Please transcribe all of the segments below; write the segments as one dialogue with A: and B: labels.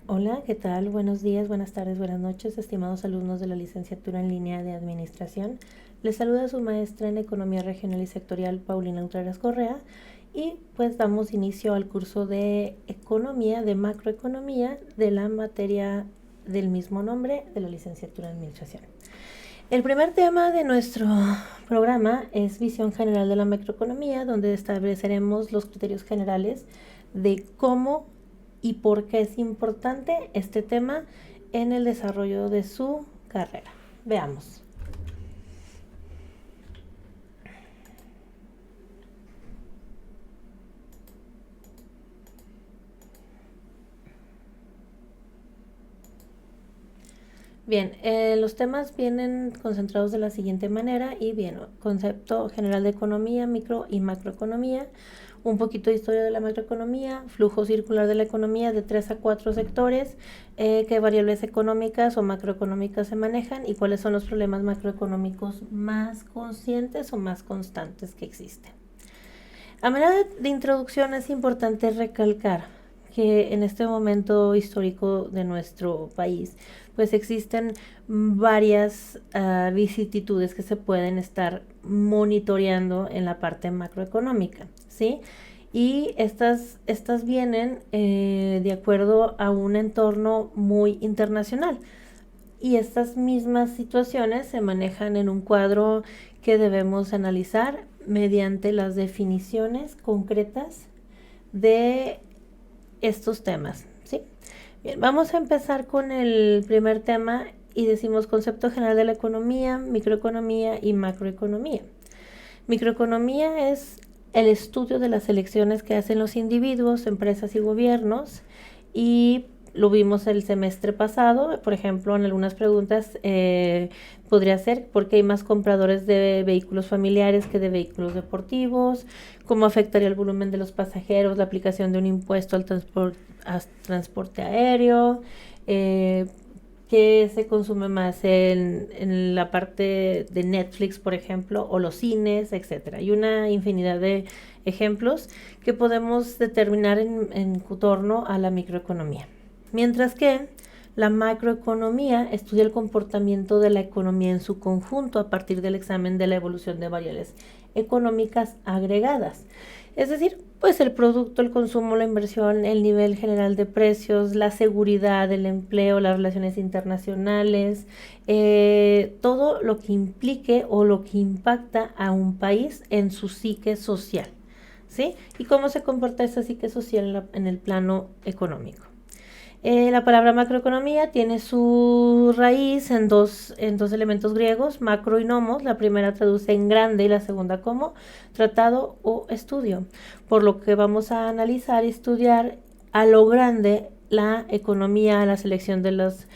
A: Hola, ¿qué tal? Buenos días, buenas tardes, buenas noches, estimados alumnos de la licenciatura en línea de Administración. Les saluda su maestra en Economía Regional y Sectorial, Paulina Utreras Correa, y pues damos inicio al curso de Economía, de Macroeconomía, de la materia del mismo nombre de la licenciatura en Administración. El primer tema de nuestro programa es Visión General de la Macroeconomía, donde estableceremos los criterios generales de cómo y por qué es importante este tema en el desarrollo de su carrera. Veamos. Bien, los temas vienen concentrados de la siguiente manera y bien, concepto general de economía, micro y macroeconomía, un poquito de historia de la macroeconomía, flujo circular de la economía de 3 a 4 sectores, qué variables económicas o macroeconómicas se manejan y cuáles son los problemas macroeconómicos más conscientes o más constantes que existen. A manera de introducción es importante recalcar que en este momento histórico de nuestro país pues existen varias vicisitudes que se pueden estar monitoreando en la parte macroeconómica, ¿sí? Y estas vienen de acuerdo a un entorno muy internacional. Y estas mismas situaciones se manejan en un cuadro que debemos analizar mediante las definiciones concretas de estos temas, ¿sí? Bien, vamos a empezar con el primer tema y decimos concepto general de la economía, microeconomía y macroeconomía. Microeconomía es el estudio de las elecciones que hacen los individuos, empresas y gobiernos, y lo vimos el semestre pasado, por ejemplo, en algunas preguntas podría ser por qué hay más compradores de vehículos familiares que de vehículos deportivos, cómo afectaría el volumen de los pasajeros la aplicación de un impuesto al transporte aéreo, qué se consume más en la parte de Netflix, por ejemplo, o los cines, etcétera. Hay una infinidad de ejemplos que podemos determinar en torno a la microeconomía. Mientras que la macroeconomía estudia el comportamiento de la economía en su conjunto a partir del examen de la evolución de variables económicas agregadas. Es decir, pues el producto, el consumo, la inversión, el nivel general de precios, la seguridad, el empleo, las relaciones internacionales, todo lo que implique o lo que impacta a un país en su psique social, ¿sí? Y cómo se comporta esa psique social en el plano económico. La palabra macroeconomía tiene su raíz en dos elementos griegos, macro y nomos. La primera traduce en grande y la segunda como tratado o estudio. Por lo que vamos a analizar y estudiar a lo grande la economía, la selección de los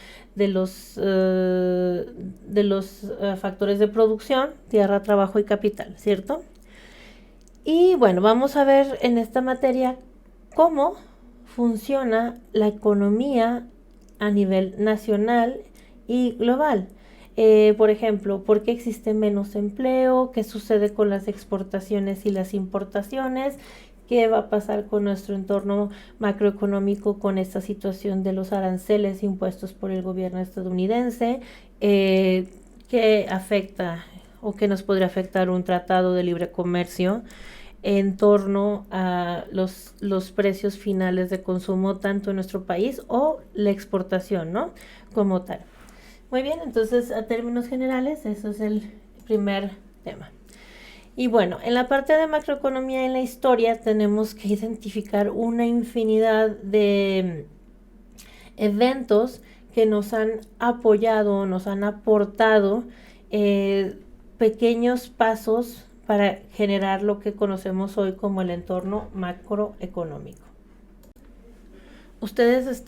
A: factores de producción, tierra, trabajo y capital, ¿cierto? Y bueno, vamos a ver en esta materia cómo funciona la economía a nivel nacional y global. Por ejemplo, ¿por qué existe menos empleo? ¿Qué sucede con las exportaciones y las importaciones? ¿Qué va a pasar con nuestro entorno macroeconómico con esta situación de los aranceles impuestos por el gobierno estadounidense? ¿Qué afecta o qué nos podría afectar un tratado de libre comercio en torno a los precios finales de consumo tanto en nuestro país o la exportación, ¿no? Como tal. Muy bien, entonces a términos generales, eso es el primer tema. Y bueno, en la parte de macroeconomía en la historia tenemos que identificar una infinidad de eventos que nos han apoyado, nos han aportado pequeños pasos para generar lo que conocemos hoy como el entorno macroeconómico. Ustedes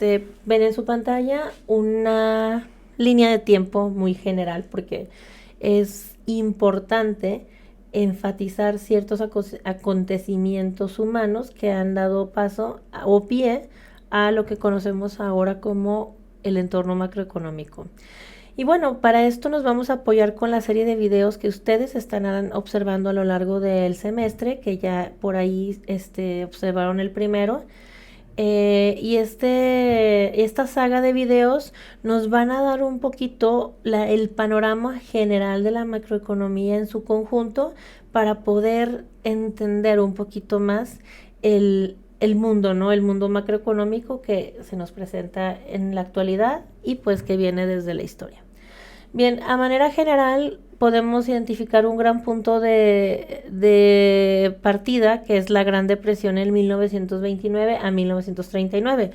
A: ven en su pantalla una línea de tiempo muy general porque es importante enfatizar ciertos acontecimientos humanos que han dado paso o pie a lo que conocemos ahora como el entorno macroeconómico. Y bueno, para esto nos vamos a apoyar con la serie de videos que ustedes están observando a lo largo del semestre, que ya por ahí observaron el primero. Esta saga de videos nos van a dar un poquito el panorama general de la macroeconomía en su conjunto para poder entender un poquito más el mundo, ¿no? El mundo macroeconómico que se nos presenta en la actualidad y pues que viene desde la historia. Bien, a manera general podemos identificar un gran punto de partida, que es la Gran Depresión en 1929 a 1939.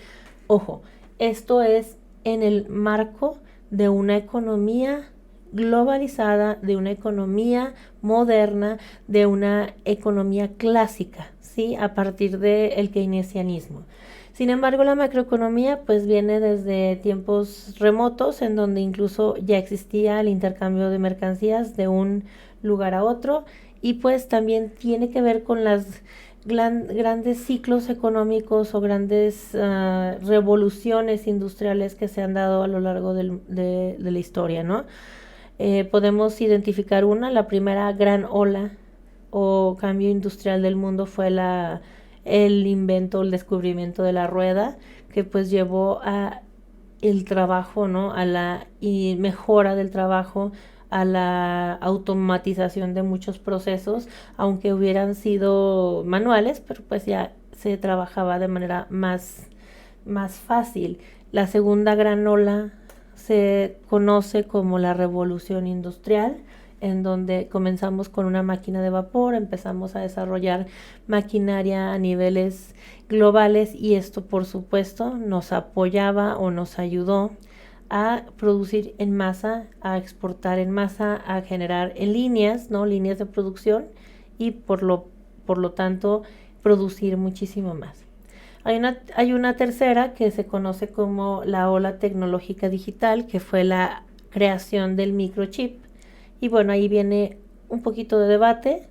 A: Ojo, esto es en el marco de una economía globalizada, de una economía moderna, de una economía clásica, ¿sí? A partir del keynesianismo. Sin embargo, la macroeconomía pues viene desde tiempos remotos en donde incluso ya existía el intercambio de mercancías de un lugar a otro y pues también tiene que ver con las grandes ciclos económicos o grandes revoluciones industriales que se han dado a lo largo de la historia, ¿no? Podemos identificar la primera gran ola o cambio industrial del mundo fue el invento, el descubrimiento de la rueda, que pues llevó a el trabajo, ¿no? A la mejora del trabajo, a la automatización de muchos procesos, aunque hubieran sido manuales, pero pues ya se trabajaba de manera más fácil. La segunda gran ola se conoce como la revolución industrial, en donde comenzamos con una máquina de vapor, empezamos a desarrollar maquinaria a niveles globales y esto por supuesto nos apoyaba o nos ayudó a producir en masa, a exportar en masa, a generar en líneas, ¿no? Líneas de producción y por lo tanto producir muchísimo más. Hay una tercera que se conoce como la ola tecnológica digital, que fue la creación del microchip. Y bueno, ahí viene un poquito de debate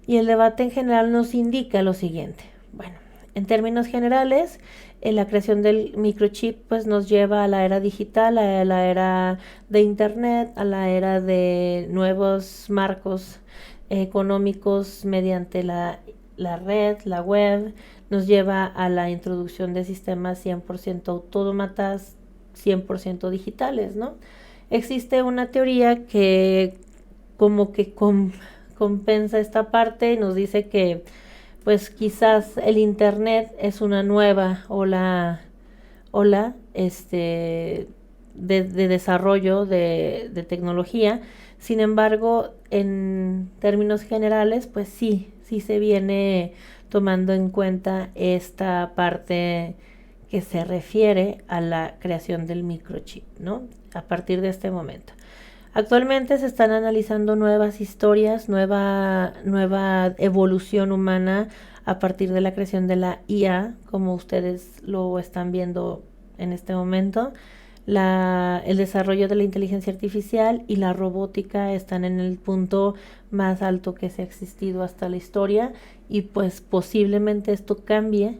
A: y el debate en general nos indica lo siguiente. Bueno, en términos generales, la creación del microchip pues nos lleva a la era digital, a la era de internet, a la era de nuevos marcos económicos mediante la red, la web, nos lleva a la introducción de sistemas 100% autómatas, 100% digitales, ¿no? Existe una teoría que como que compensa esta parte y nos dice que pues quizás el internet es una nueva ola de desarrollo de tecnología. Sin embargo, en términos generales, pues sí se viene tomando en cuenta esta parte que se refiere a la creación del microchip, ¿no? A partir de este momento. Actualmente se están analizando nuevas historias, nueva evolución humana a partir de la creación de la IA, como ustedes lo están viendo en este momento. El desarrollo de la inteligencia artificial y la robótica están en el punto más alto que se ha existido hasta la historia y pues posiblemente esto cambie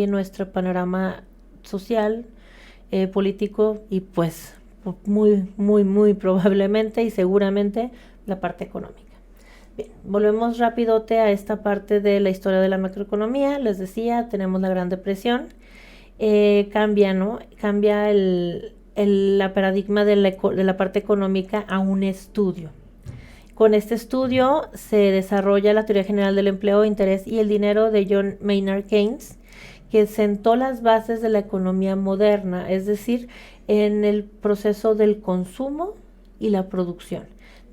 A: nuestro panorama social, político y pues muy probablemente y seguramente la parte económica. Bien, volvemos rapidote a esta parte de la historia de la macroeconomía. Les decía, tenemos la Gran Depresión. Cambia, ¿no? Cambia la paradigma de la parte económica a un estudio. Con este estudio se desarrolla la teoría general del empleo, interés y el dinero de John Maynard Keynes, que sentó las bases de la economía moderna, es decir, en el proceso del consumo y la producción.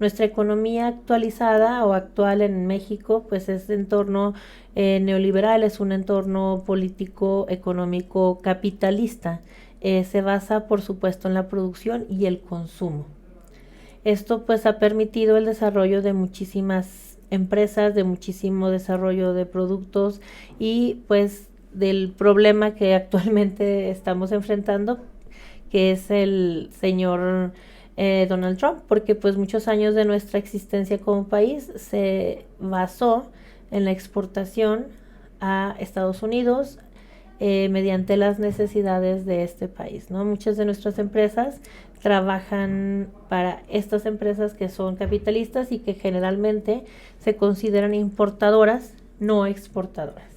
A: Nuestra economía actualizada o actual en México, pues es de entorno neoliberal, es un entorno político, económico, capitalista. Se basa, por supuesto, en la producción y el consumo. Esto pues ha permitido el desarrollo de muchísimas empresas, de muchísimo desarrollo de productos y pues del problema que actualmente estamos enfrentando, que es el señor Donald Trump, porque pues muchos años de nuestra existencia como país se basó en la exportación a Estados Unidos mediante las necesidades de este país, ¿no? Muchas de nuestras empresas trabajan para estas empresas que son capitalistas y que generalmente se consideran importadoras, no exportadoras.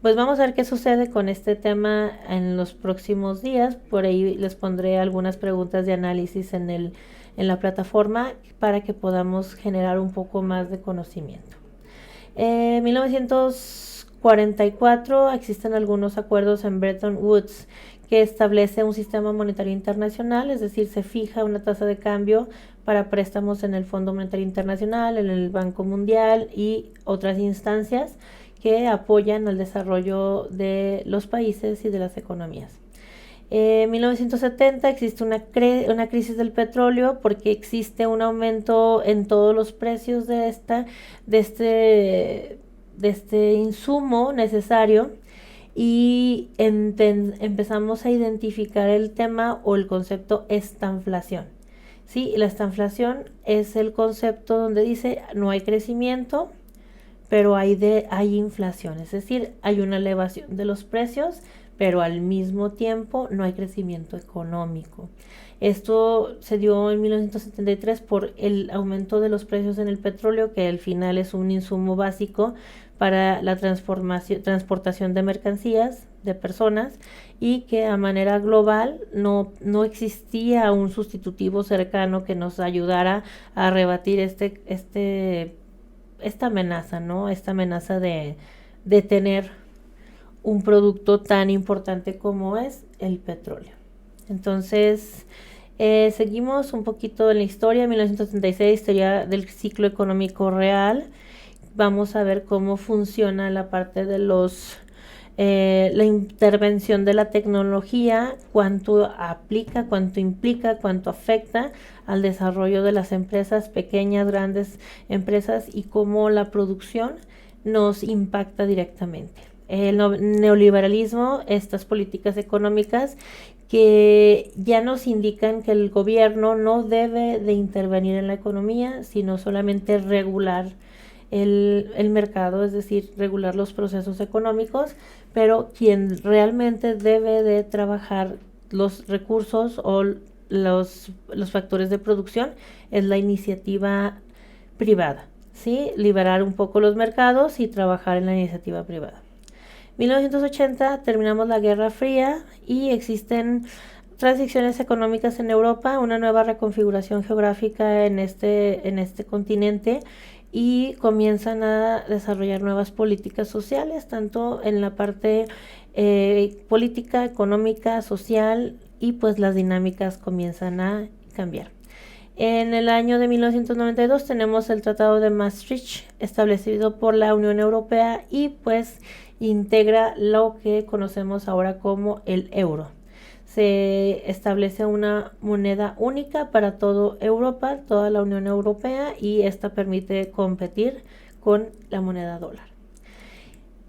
A: Pues vamos a ver qué sucede con este tema en los próximos días. Por ahí les pondré algunas preguntas de análisis en la plataforma para que podamos generar un poco más de conocimiento. En 1944 existen algunos acuerdos en Bretton Woods que establece un sistema monetario internacional, es decir, se fija una tasa de cambio para préstamos en el Fondo Monetario Internacional, en el Banco Mundial y otras instancias que apoyan al desarrollo de los países y de las economías. En 1970 existe una crisis del petróleo porque existe un aumento en todos los precios de este insumo necesario y empezamos a identificar el tema o el concepto estanflación. Sí, la estanflación es el concepto donde dice no hay crecimiento, pero hay inflación, es decir, hay una elevación de los precios, pero al mismo tiempo no hay crecimiento económico. Esto se dio en 1973 por el aumento de los precios en el petróleo, que al final es un insumo básico para la transportación de mercancías, de personas, y que a manera global no existía un sustitutivo cercano que nos ayudara a rebatir esta amenaza, ¿no? Esta amenaza de tener un producto tan importante como es el petróleo. Entonces, seguimos un poquito en la historia. 1936, historia del ciclo económico real. Vamos a ver cómo funciona la parte de la intervención de la tecnología, cuánto aplica, cuánto implica, cuánto afecta al desarrollo de las empresas, pequeñas, grandes empresas, y cómo la producción nos impacta directamente. El neoliberalismo, estas políticas económicas que ya nos indican que el gobierno no debe de intervenir en la economía, sino solamente regular el mercado, es decir, regular los procesos económicos, pero quien realmente debe de trabajar los recursos o los factores de producción es la iniciativa privada, ¿sí? Liberar un poco los mercados y trabajar en la iniciativa privada. 1980 terminamos la Guerra Fría y existen transiciones económicas en Europa, una nueva reconfiguración geográfica en este continente, y comienzan a desarrollar nuevas políticas sociales, tanto en la parte política, económica, social, y pues las dinámicas comienzan a cambiar. En el año de 1992 tenemos el Tratado de Maastricht, establecido por la Unión Europea, y pues integra lo que conocemos ahora como el euro. Se establece una moneda única para toda Europa, toda la Unión Europea, y esta permite competir con la moneda dólar.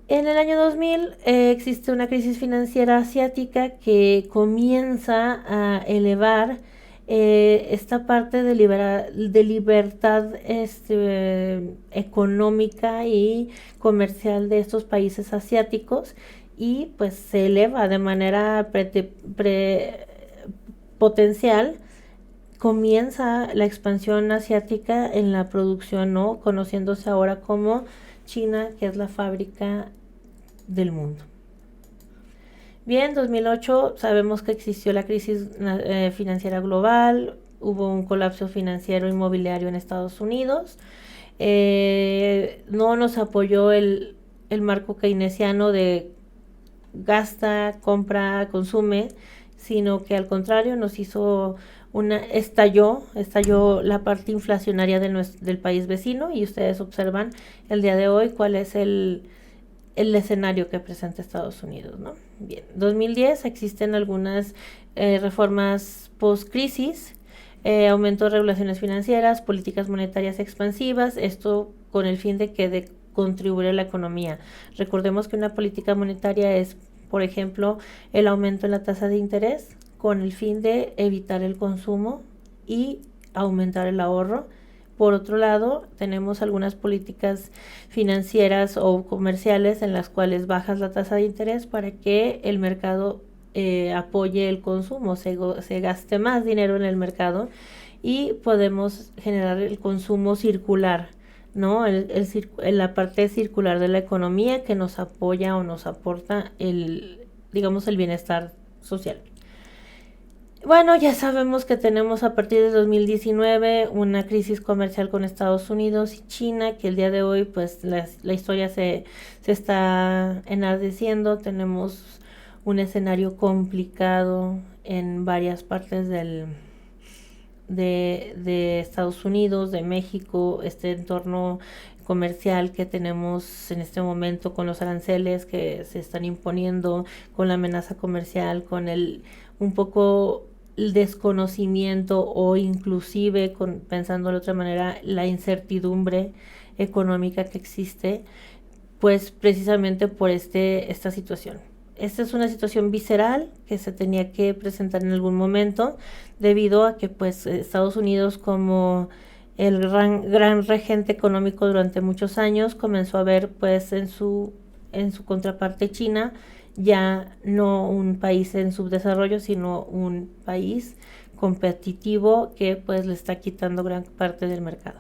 A: En el año 2000 existe una crisis financiera asiática que comienza a elevar esta parte de libertad económica y comercial de estos países asiáticos, y pues se eleva de manera potencial. Comienza la expansión asiática en la producción, ¿no? Conociéndose ahora como China, que es la fábrica del mundo. Bien, 2008 sabemos que existió la crisis financiera global, hubo un colapso financiero inmobiliario en Estados Unidos, no nos apoyó el marco keynesiano de gasta, compra, consume, sino que al contrario nos hizo estalló la parte inflacionaria del país vecino, y ustedes observan el día de hoy cuál es el escenario que presenta Estados Unidos, ¿no? Bien, 2010 existen algunas reformas post-crisis, aumento de regulaciones financieras, políticas monetarias expansivas, esto con el fin de contribuir a la economía. Recordemos que una política monetaria es, por ejemplo, el aumento en la tasa de interés con el fin de evitar el consumo y aumentar el ahorro. Por otro lado, tenemos algunas políticas financieras o comerciales en las cuales bajas la tasa de interés para que el mercado apoye el consumo, se gaste más dinero en el mercado y podemos generar el consumo circular ¿no? La parte circular de la economía que nos apoya o nos aporta digamos, el bienestar social. Bueno, ya sabemos que tenemos a partir de 2019 una crisis comercial con Estados Unidos y China, que el día de hoy pues la historia se está enardeciendo. Tenemos un escenario complicado en varias partes de Estados Unidos, de México, este entorno comercial que tenemos en este momento con los aranceles que se están imponiendo, con la amenaza comercial, con un poco el desconocimiento o inclusive, pensando de otra manera, la incertidumbre económica que existe, pues precisamente por esta situación. Esta es una situación visceral que se tenía que presentar en algún momento debido a que pues Estados Unidos, como el gran regente económico durante muchos años, comenzó a ver pues en su contraparte China ya no un país en subdesarrollo, sino un país competitivo que pues le está quitando gran parte del mercado.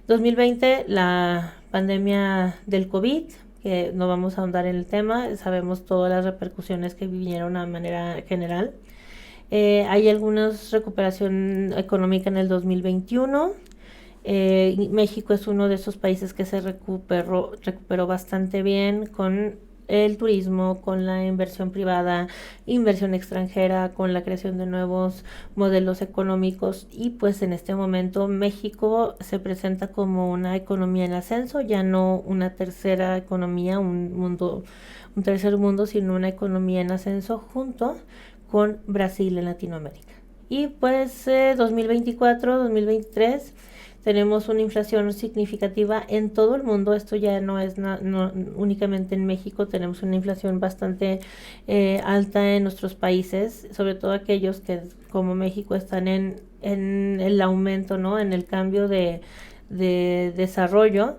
A: 2020, la pandemia del COVID, que no vamos a ahondar en el tema, sabemos todas las repercusiones que vinieron a manera general. Hay alguna recuperación económica en el 2021. México es uno de esos países que se recuperó bastante bien con el turismo, con la inversión privada, inversión extranjera, con la creación de nuevos modelos económicos, y pues en este momento México se presenta como una economía en ascenso, ya no una tercera economía, un tercer mundo, sino una economía en ascenso junto con Brasil en Latinoamérica. Y pues 2024, 2023 tenemos una inflación significativa en todo el mundo. Esto ya no es únicamente en México. Tenemos una inflación bastante alta en nuestros países, sobre todo aquellos que, como México, están en el aumento, ¿no? En el cambio de desarrollo.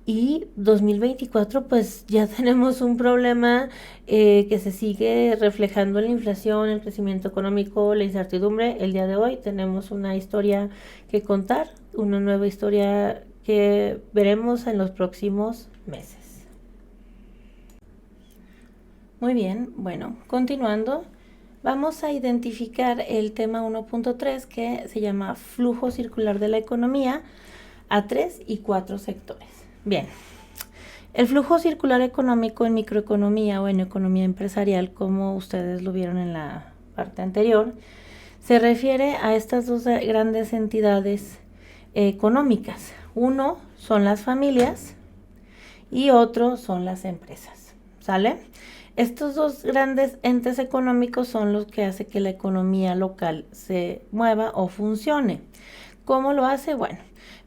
A: Y 2024 pues ya tenemos un problema que se sigue reflejando en la inflación, el crecimiento económico, la incertidumbre. El día de hoy tenemos una historia que contar, una nueva historia que veremos en los próximos meses. Muy bien, bueno, continuando, vamos a identificar el tema 1.3 que se llama flujo circular de la economía a 3 y 4 sectores. Bien, el flujo circular económico en microeconomía o en economía empresarial, como ustedes lo vieron en la parte anterior, se refiere a estas dos grandes entidades económicas. Uno son las familias y otro son las empresas, ¿sale? Estos dos grandes entes económicos son los que hacen que la economía local se mueva o funcione. ¿Cómo lo hace? Bueno,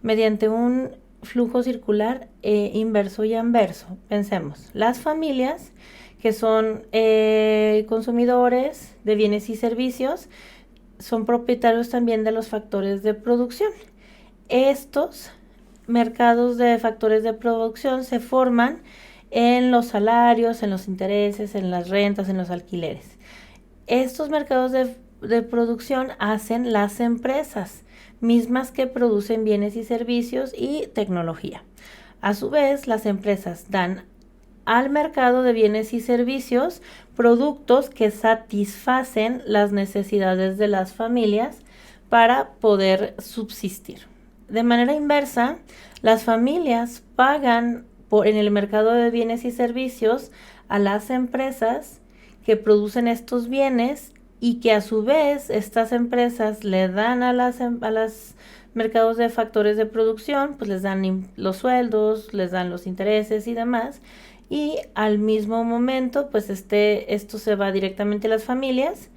A: mediante un flujo circular inverso y anverso. Pensemos, las familias que son consumidores de bienes y servicios son propietarios también de los factores de producción. Estos mercados de factores de producción se forman en los salarios, en los intereses, en las rentas, en los alquileres. Estos mercados de producción hacen las empresas, mismas que producen bienes y servicios y tecnología. A su vez, las empresas dan al mercado de bienes y servicios productos que satisfacen las necesidades de las familias para poder subsistir. De manera inversa, las familias pagan en el mercado de bienes y servicios a las empresas que producen estos bienes, y que a su vez estas empresas le dan a los mercados de factores de producción, pues les dan los sueldos, les dan los intereses y demás, y al mismo momento pues esto se va directamente a las familias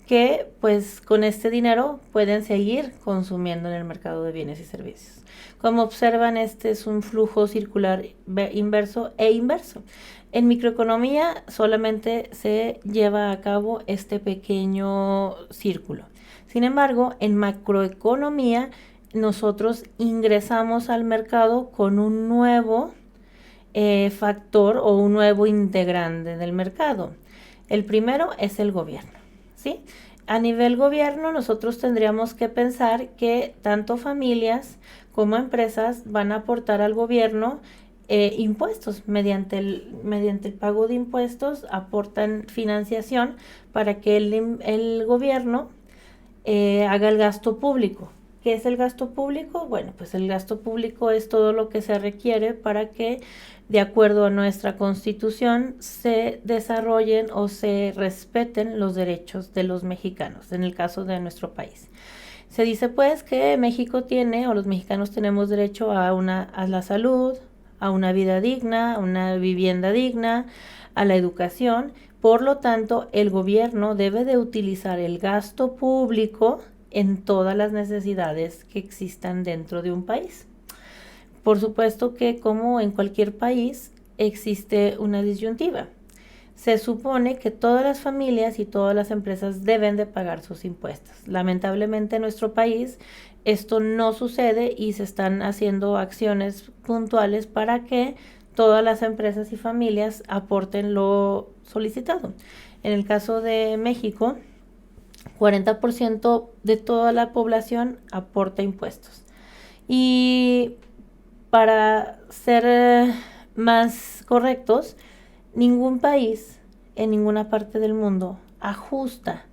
A: que pues con este dinero pueden seguir consumiendo en el mercado de bienes y servicios. Como observan, este es un flujo circular inverso e inverso. En microeconomía solamente se lleva a cabo este pequeño círculo. Sin embargo, en macroeconomía nosotros ingresamos al mercado con un nuevo factor o un nuevo integrante del mercado. El primero es el gobierno, ¿sí? a nivel gobierno, nosotros tendríamos que pensar que tanto familias como empresas van a aportar al gobierno impuestos. Mediante el pago de impuestos aportan financiación para que el gobierno haga el gasto público. ¿Qué es el gasto público? Bueno, pues el gasto público es todo lo que se requiere para que, de acuerdo a nuestra Constitución, se desarrollen o se respeten los derechos de los mexicanos, en el caso de nuestro país. Se dice pues que México tiene, o los mexicanos tenemos derecho a la salud, a una vida digna, a una vivienda digna, a la educación. Por lo tanto, el gobierno debe de utilizar el gasto público en todas las necesidades que existan dentro de un país. Por supuesto que, como en cualquier país, existe una disyuntiva. Se supone que todas las familias y todas las empresas deben de pagar sus impuestos. Lamentablemente en nuestro país esto no sucede y se están haciendo acciones puntuales para que todas las empresas y familias aporten lo solicitado. En el caso de México, 40% de toda la población aporta impuestos. Y para ser más correctos, ningún país en ninguna parte del mundo ajusta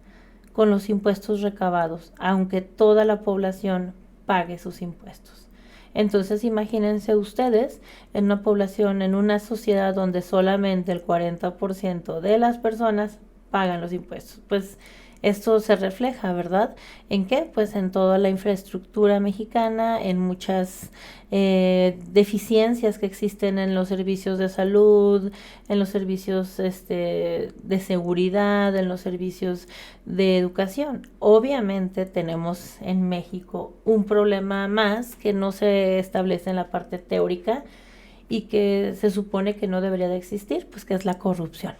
A: con los impuestos recabados, aunque toda la población pague sus impuestos. Entonces imagínense ustedes en una población, en una sociedad donde solamente el 40% de las personas pagan los impuestos. Pues esto se refleja, ¿verdad? ¿En qué? Pues en toda la infraestructura mexicana, en muchas deficiencias que existen en los servicios de salud, en los servicios de seguridad, en los servicios de educación. Obviamente tenemos en México un problema más que no se establece en la parte teórica y que se supone que no debería de existir, pues que es la corrupción.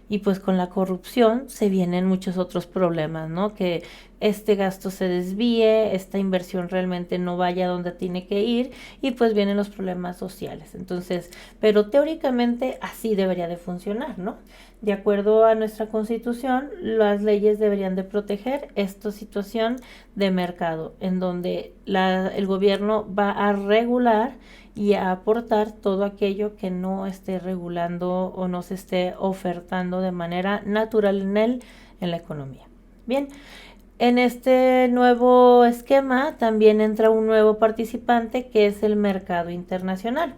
A: Y pues con la corrupción se vienen muchos otros problemas, ¿no? Que este gasto se desvíe, esta inversión realmente no vaya donde tiene que ir y pues vienen los problemas sociales. Entonces, pero teóricamente así debería de funcionar, ¿no? De acuerdo a nuestra Constitución, las leyes deberían de proteger esta situación de mercado, en donde el gobierno va a regular y a aportar todo aquello que no esté regulando o no se esté ofertando de manera natural en la economía. Bien, en este nuevo esquema también entra un nuevo participante que es el mercado internacional.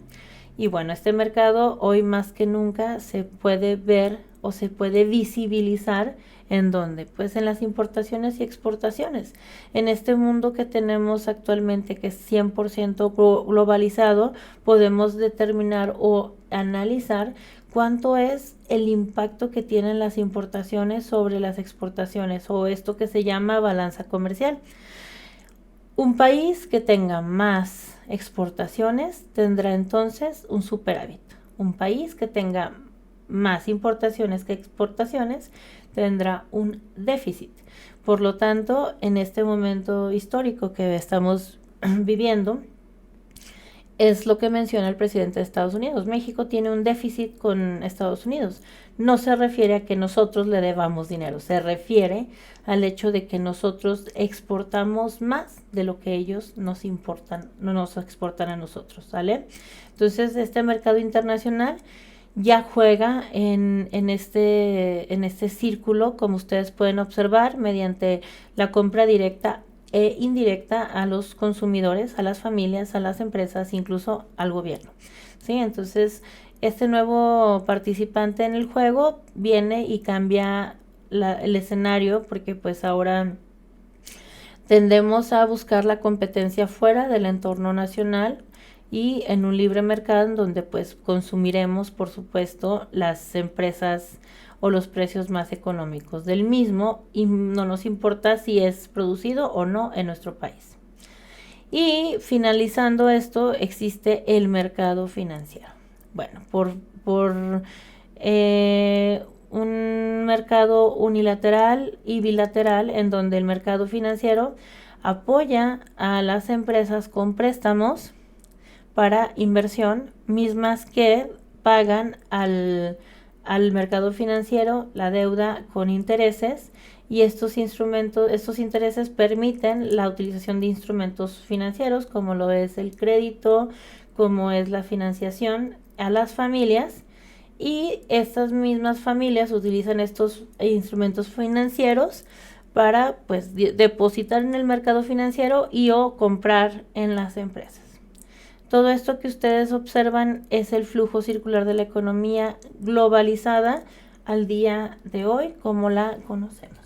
A: Y bueno, este mercado hoy más que nunca se puede ver o se puede visibilizar. ¿En dónde? Pues en las importaciones y exportaciones. En este mundo que tenemos actualmente, que es 100% globalizado, podemos determinar o analizar cuánto es el impacto que tienen las importaciones sobre las exportaciones, o esto que se llama balanza comercial. Un país que tenga más exportaciones tendrá entonces un superávit. Un país que tenga más importaciones que exportaciones tendrá un déficit. Por lo tanto, en este momento histórico que estamos viviendo, es lo que menciona el presidente de Estados Unidos. México tiene un déficit con Estados Unidos. No se refiere a que nosotros le debamos dinero, se refiere al hecho de que nosotros exportamos más de lo que ellos nos importan, no nos exportan a nosotros, ¿sale? Entonces, este mercado internacional ya juega en este círculo, como ustedes pueden observar, mediante la compra directa e indirecta a los consumidores, a las familias, a las empresas, incluso al gobierno. ¿Sí? Entonces, este nuevo participante en el juego viene y cambia el escenario, porque pues ahora tendemos a buscar la competencia fuera del entorno nacional y en un libre mercado en donde pues consumiremos, por supuesto, las empresas o los precios más económicos del mismo, y no nos importa si es producido o no en nuestro país. Y finalizando esto, existe el mercado financiero. Bueno, por un mercado unilateral y bilateral, en donde el mercado financiero apoya a las empresas con préstamos para inversión, mismas que pagan al al mercado financiero la deuda con intereses, y estos intereses permiten la utilización de instrumentos financieros como lo es el crédito, como es la financiación a las familias, y estas mismas familias utilizan estos instrumentos financieros para pues depositar en el mercado financiero y o comprar en las empresas. Todo esto que ustedes observan es el flujo circular de la economía globalizada al día de hoy, como la conocemos.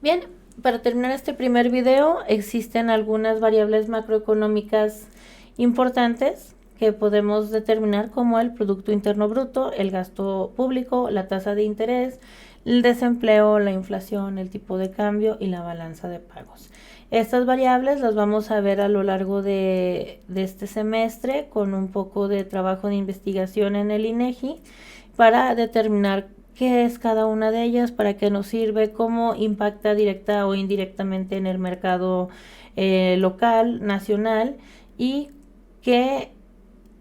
A: Bien, para terminar este primer video, existen algunas variables macroeconómicas importantes que podemos determinar, como el Producto Interno Bruto, el gasto público, la tasa de interés, el desempleo, la inflación, el tipo de cambio y la balanza de pagos. Estas variables las vamos a ver a lo largo de este semestre con un poco de trabajo de investigación en el INEGI para determinar qué es cada una de ellas, para qué nos sirve, cómo impacta directa o indirectamente en el mercado local, nacional, y qué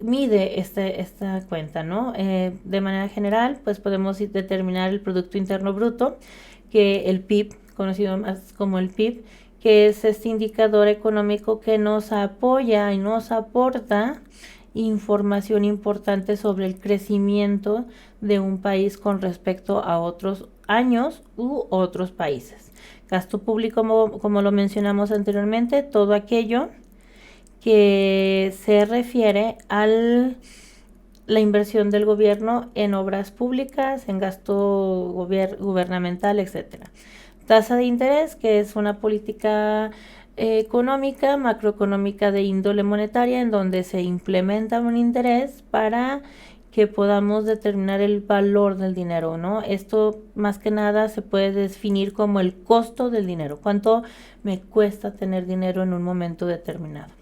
A: mide esta cuenta, ¿no? De manera general, pues podemos determinar el Producto Interno Bruto, que el PIB, conocido más como el PIB, que es este indicador económico que nos apoya y nos aporta información importante sobre el crecimiento de un país con respecto a otros años u otros países. Gasto público, como lo mencionamos anteriormente, todo aquello que se refiere a la inversión del gobierno en obras públicas, en gasto gubernamental, etcétera. Tasa de interés, que es una política económica, macroeconómica de índole monetaria, en donde se implementa un interés para que podamos determinar el valor del dinero, ¿no? Esto más que nada se puede definir como el costo del dinero, cuánto me cuesta tener dinero en un momento determinado.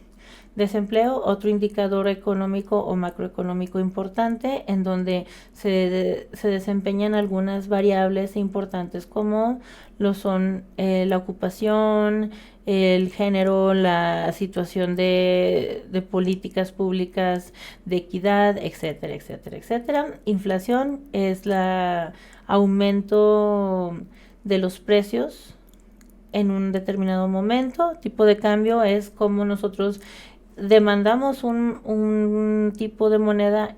A: Desempleo, otro indicador económico o macroeconómico importante, en donde se desempeñan algunas variables importantes, como lo son la ocupación, el género, la situación de políticas públicas de equidad, etcétera, etcétera, etcétera. Inflación es el aumento de los precios en un determinado momento. Tipo de cambio es como nosotros demandamos un tipo de moneda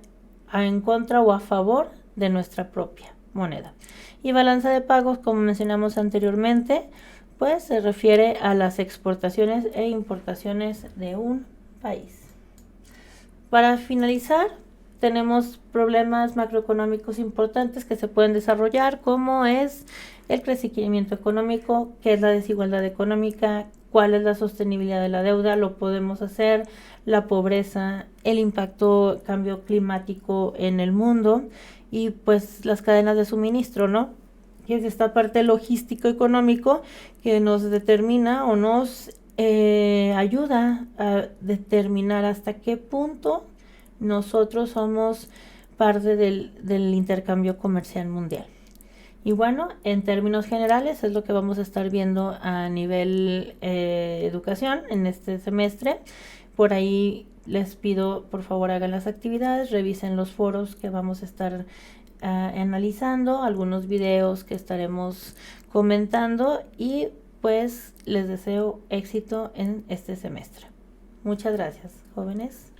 A: en contra o a favor de nuestra propia moneda. Y balanza de pagos, como mencionamos anteriormente, pues se refiere a las exportaciones e importaciones de un país. Para finalizar, tenemos problemas macroeconómicos importantes que se pueden desarrollar, como es el crecimiento económico, qué es la desigualdad económica, cuál es la sostenibilidad de la deuda, lo podemos hacer, la pobreza, el impacto cambio climático en el mundo, y pues las cadenas de suministro, ¿no? Que es esta parte logístico-económico que nos determina o nos ayuda a determinar hasta qué punto nosotros somos parte del intercambio comercial mundial. Y bueno, en términos generales es lo que vamos a estar viendo a nivel educación en este semestre. Por ahí les pido, por favor, hagan las actividades, revisen los foros que vamos a estar analizando, algunos videos que estaremos comentando, y pues les deseo éxito en este semestre. Muchas gracias, jóvenes.